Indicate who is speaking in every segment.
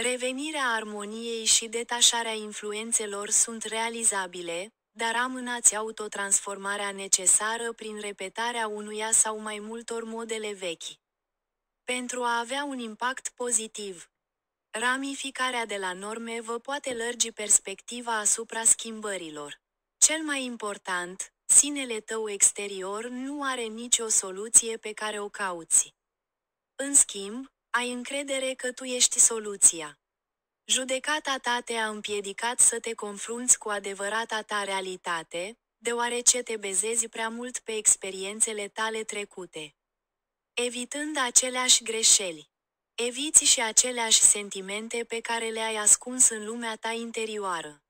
Speaker 1: Revenirea armoniei și detașarea influențelor sunt realizabile, dar amânați autotransformarea necesară prin repetarea unuia sau mai multor modele vechi. Pentru a avea un impact pozitiv, ramificarea de la norme vă poate lărgi perspectiva asupra schimbărilor. Cel mai important, sinele tău exterior nu are nicio soluție pe care o cauți. În schimb, ai încredere că tu ești soluția. Judecata ta te-a împiedicat să te confrunți cu adevărata ta realitate, deoarece te bezezi prea mult pe experiențele tale trecute. Evitând aceleași greșeli. Eviți și aceleași sentimente pe care le-ai ascuns în lumea ta interioară.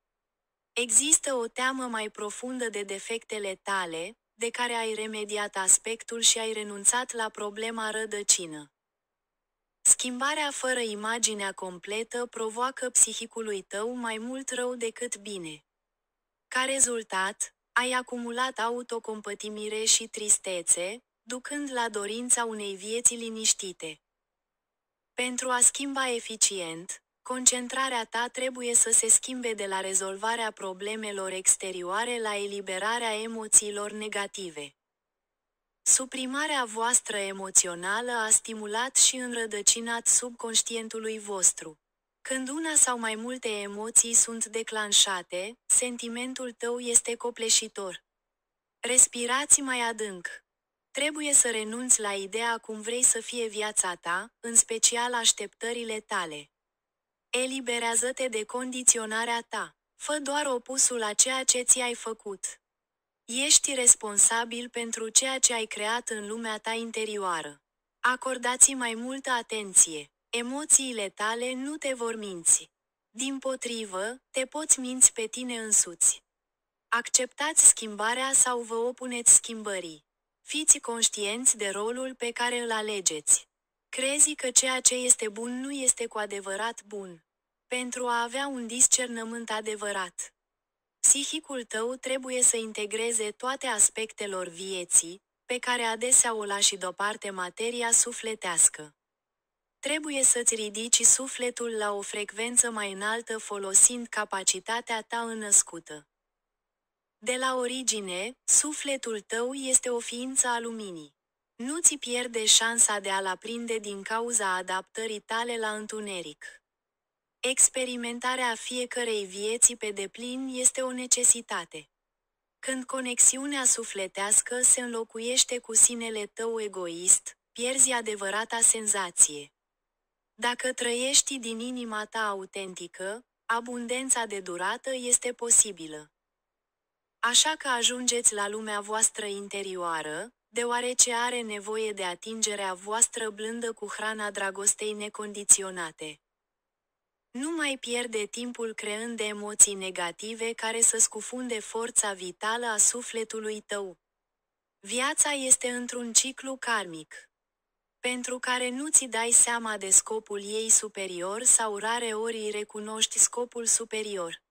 Speaker 1: Există o teamă mai profundă de defectele tale, de care ai remediat aspectul și ai renunțat la problema rădăcină. Schimbarea fără imaginea completă provoacă psihicului tău mai mult rău decât bine. Ca rezultat, ai acumulat autocompătimire și tristețe, ducând la dorința unei vieți liniștite. Pentru a schimba eficient, concentrarea ta trebuie să se schimbe de la rezolvarea problemelor exterioare la eliberarea emoțiilor negative. Suprimarea voastră emoțională a stimulat și înrădăcinat subconștientului vostru. Când una sau mai multe emoții sunt declanșate, sentimentul tău este copleșitor. Respirați mai adânc. Trebuie să renunți la ideea cum vrei să fie viața ta, în special așteptările tale. Eliberează-te de condiționarea ta. Fă doar opusul a ceea ce ți-ai făcut. Ești responsabil pentru ceea ce ai creat în lumea ta interioară. Acordați mai multă atenție. Emoțiile tale nu te vor minți. Dimpotrivă, te poți minți pe tine însuți. Acceptați schimbarea sau vă opuneți schimbării. Fiți conștienți de rolul pe care îl alegeți. Crezi că ceea ce este bun nu este cu adevărat bun. Pentru a avea un discernământ adevărat, psihicul tău trebuie să integreze toate aspectelor vieții, pe care adesea o lași deoparte materia sufletească. Trebuie să-ți ridici sufletul la o frecvență mai înaltă folosind capacitatea ta înnăscută. De la origine, sufletul tău este o ființă a luminii. Nu ți pierde șansa de a-l aprinde din cauza adaptării tale la întuneric. Experimentarea fiecărei vieți pe deplin este o necesitate. Când conexiunea sufletească se înlocuiește cu sinele tău egoist, pierzi adevărata senzație. Dacă trăiești din inima ta autentică, abundența de durată este posibilă. Așa că ajungeți la lumea voastră interioară, deoarece are nevoie de atingerea voastră blândă cu hrana dragostei necondiționate. Nu mai pierde timpul creând emoții negative care să scufunde forța vitală a sufletului tău. Viața este într-un ciclu karmic, pentru care nu ți dai seama de scopul ei superior sau rare ori îi recunoști scopul superior.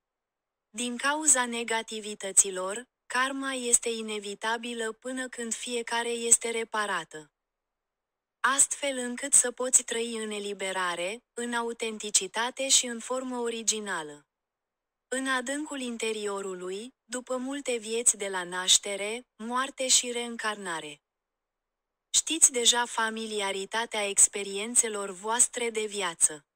Speaker 1: Din cauza negativităților, karma este inevitabilă până când fiecare este reparată. Astfel încât să poți trăi în eliberare, în autenticitate și în formă originală. În adâncul interiorului, după multe vieți de la naștere, moarte și reîncarnare. Știți deja familiaritatea experiențelor voastre de viață.